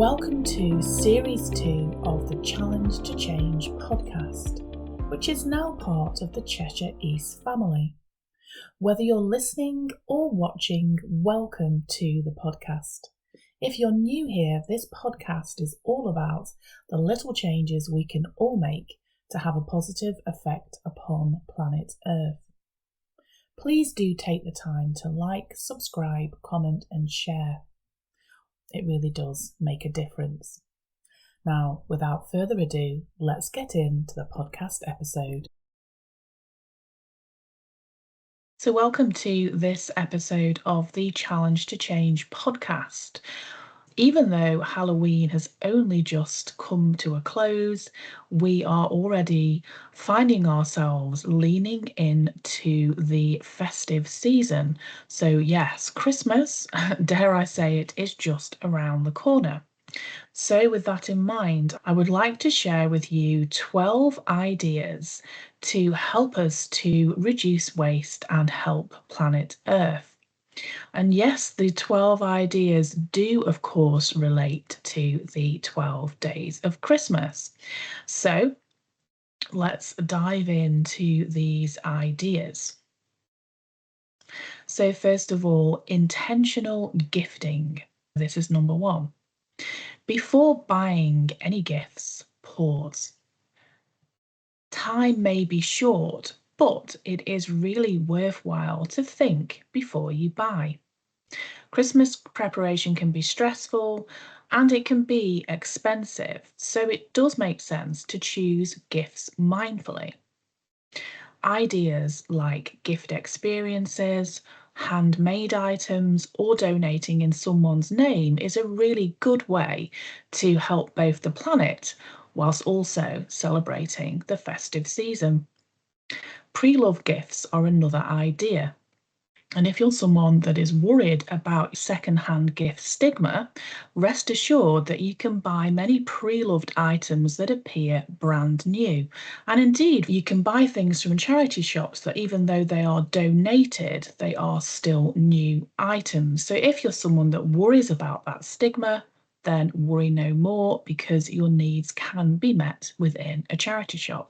Welcome to Series 2 of the Challenge to Change podcast, which is now part of the Cheshire East family. Whether you're listening or watching, welcome to the podcast. If you're new here, this podcast is all about the little changes we can all make to have a positive effect upon planet Earth. Please do take the time to like, subscribe, comment and share. It really does make a difference. Now, without further ado, let's get into the podcast episode. So welcome to this episode of the Challenge to Change podcast. Even though Halloween has only just come to a close, we are already finding ourselves leaning into the festive season. So yes, Christmas, dare I say it, is just around the corner. So with that in mind, I would like to share with you 12 ideas to help us to reduce waste and help planet Earth. And yes, the 12 ideas do, of course, relate to the 12 days of Christmas. So let's dive into these ideas. So first of all, intentional gifting. This is number one. Before buying any gifts, pause. Time may be short, but it is really worthwhile to think before you buy. Christmas preparation can be stressful and it can be expensive, so it does make sense to choose gifts mindfully. Ideas like gift experiences, handmade items, or donating in someone's name is a really good way to help both the planet whilst also celebrating the festive season. Pre-loved gifts are another idea. And if you're someone that is worried about second-hand gift stigma, rest assured that you can buy many pre-loved items that appear brand new. And indeed, you can buy things from charity shops that even though they are donated, they are still new items. So if you're someone that worries about that stigma, then worry no more because your needs can be met within a charity shop.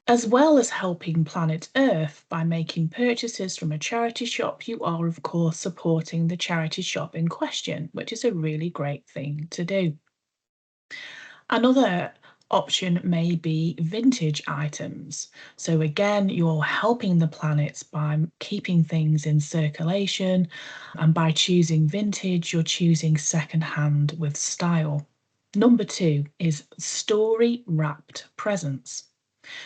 As well as helping planet Earth by making purchases from a charity shop, you are of course supporting the charity shop in question, which is a really great thing to do. Another option may be vintage items. So again, you're helping the planet by keeping things in circulation, and by choosing vintage, you're choosing second-hand with style. Number two is story-wrapped presents.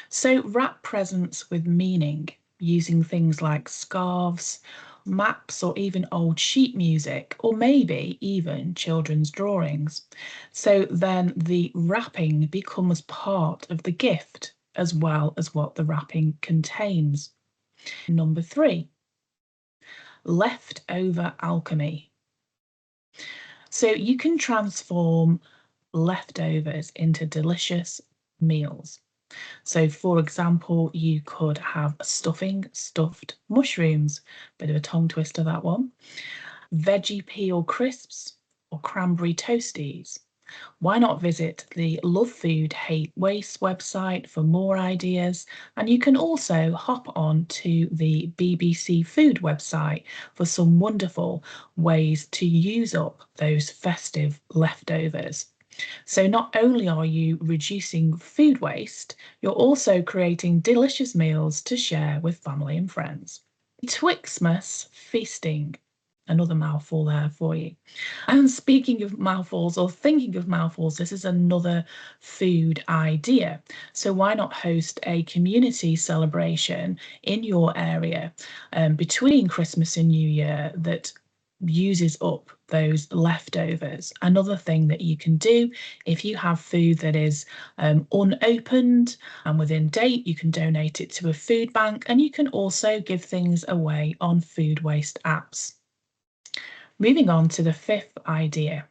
So wrap presents with meaning using things like scarves, maps, or even old sheet music, or maybe even children's drawings. So then the wrapping becomes part of the gift as well as what the wrapping contains. Number three, leftover alchemy. So you can transform leftovers into delicious meals. So for example, you could have stuffing stuffed mushrooms, bit of a tongue twister that one, veggie peel crisps or cranberry toasties. Why not visit the Love Food Hate Waste website for more ideas? And you can also hop on to the BBC Food website for some wonderful ways to use up those festive leftovers. So not only are you reducing food waste, you're also creating delicious meals to share with family and friends. Twixmas feasting, another mouthful there for you. And speaking of mouthfuls or thinking of mouthfuls, this is another food idea. So why not host a community celebration in your area between Christmas and New Year that uses up those leftovers? Another thing that you can do, if you have food that is unopened and within date, you can donate it to a food bank, and you can also give things away on food waste apps. Moving on to the fifth idea,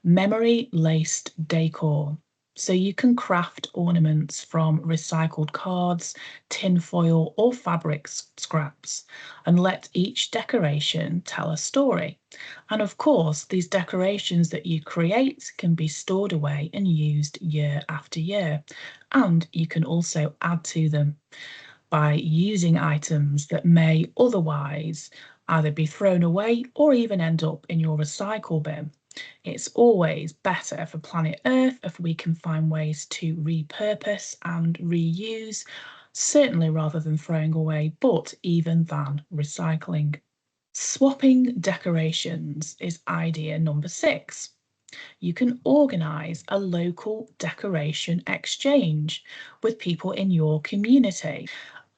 memory laced decor. So you can craft ornaments from recycled cards, tin foil, or fabric scraps, and let each decoration tell a story. And of course, these decorations that you create can be stored away and used year after year. And you can also add to them by using items that may otherwise either be thrown away or even end up in your recycle bin. It's always better for planet Earth if we can find ways to repurpose and reuse, certainly rather than throwing away, but even than recycling. Swapping decorations is idea number 6. You can organise a local decoration exchange with people in your community.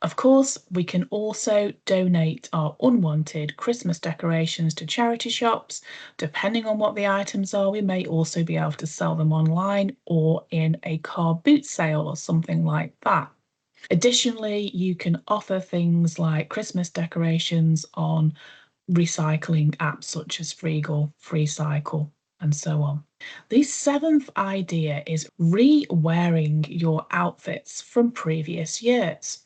Of course, we can also donate our unwanted Christmas decorations to charity shops. Depending on what the items are, we may also be able to sell them online or in a car boot sale or something like that. Additionally, you can offer things like Christmas decorations on recycling apps such as Freegal, FreeCycle, and so on. The 7th idea is re-wearing your outfits from previous years.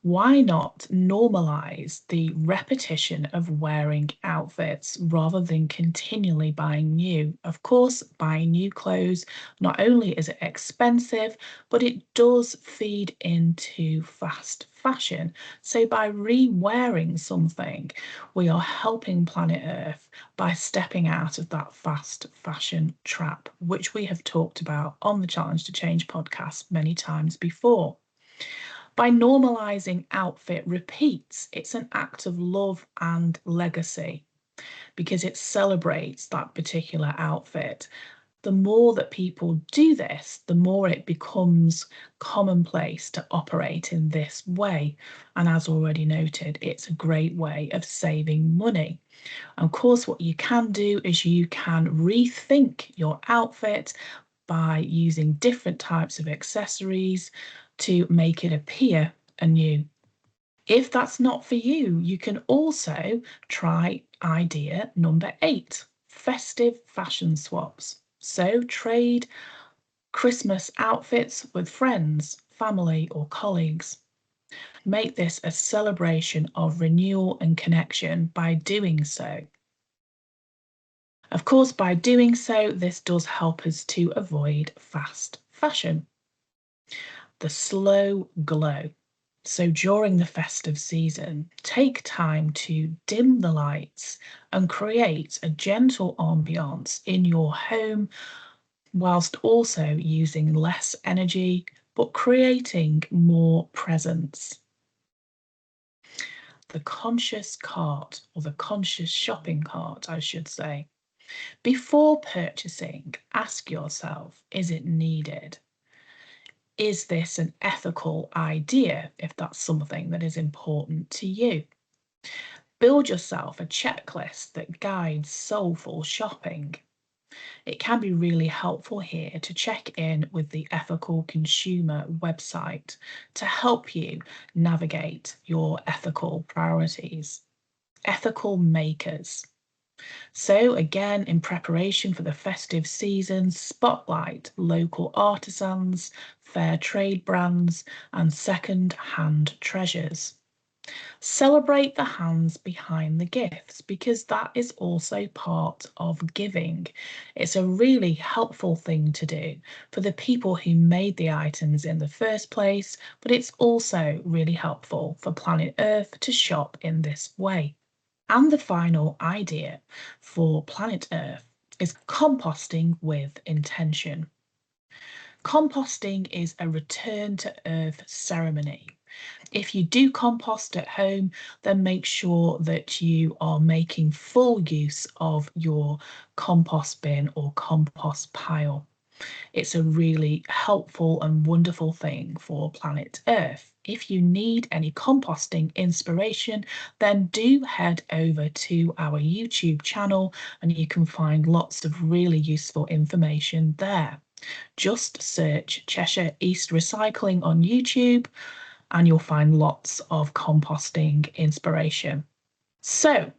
Why not normalize the repetition of wearing outfits rather than continually buying new? Of course, buying new clothes, not only is it expensive, but it does feed into fast fashion. So by re-wearing something, we are helping planet Earth by stepping out of that fast fashion trap, which we have talked about on the Challenge to Change podcast many times before. By normalizing outfit repeats, it's an act of love and legacy because it celebrates that particular outfit. The more that people do this, the more it becomes commonplace to operate in this way. And as already noted, it's a great way of saving money. Of course, what you can do is you can rethink your outfit by using different types of accessories to make it appear anew. If that's not for you, you can also try idea number 8, festive fashion swaps. So trade Christmas outfits with friends, family, or colleagues. Make this a celebration of renewal and connection by doing so. Of course, by doing so, this does help us to avoid fast fashion. The slow glow. So during the festive season, take time to dim the lights and create a gentle ambiance in your home, whilst also using less energy, but creating more presence. The conscious cart, or the conscious shopping cart, I should say. Before purchasing, ask yourself, is it needed? Is this an ethical idea if that's something that is important to you? Build yourself a checklist that guides soulful shopping. It can be really helpful here to check in with the Ethical Consumer website to help you navigate your ethical priorities. Ethical makers. So again, in preparation for the festive season, spotlight local artisans, fair trade brands, and second-hand treasures. Celebrate the hands behind the gifts because that is also part of giving. It's a really helpful thing to do for the people who made the items in the first place, but it's also really helpful for planet Earth to shop in this way. And the final idea for planet Earth is composting with intention. Composting is a return to earth ceremony. If you do compost at home, then make sure that you are making full use of your compost bin or compost pile. It's a really helpful and wonderful thing for planet Earth. If you need any composting inspiration, then do head over to our YouTube channel and you can find lots of really useful information there. Just search Cheshire East Recycling on YouTube and you'll find lots of composting inspiration. So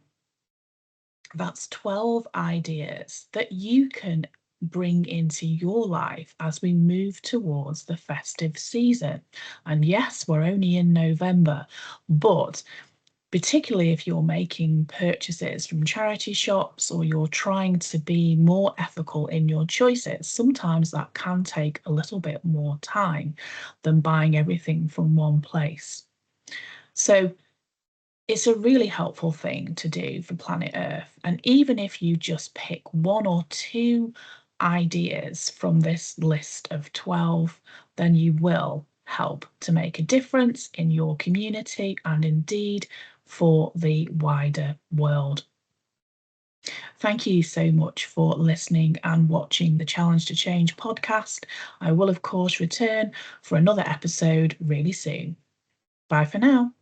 that's 12 ideas that you can bring into your life as we move towards the festive season. And yes, we're only in November, but particularly if you're making purchases from charity shops or you're trying to be more ethical in your choices, sometimes that can take a little bit more time than buying everything from one place. So it's a really helpful thing to do for planet Earth. And even if you just pick one or two ideas from this list of 12, then you will help to make a difference in your community and indeed for the wider world. Thank you so much for listening and watching the Challenge to Change podcast. I will, of course, return for another episode really soon. Bye for now.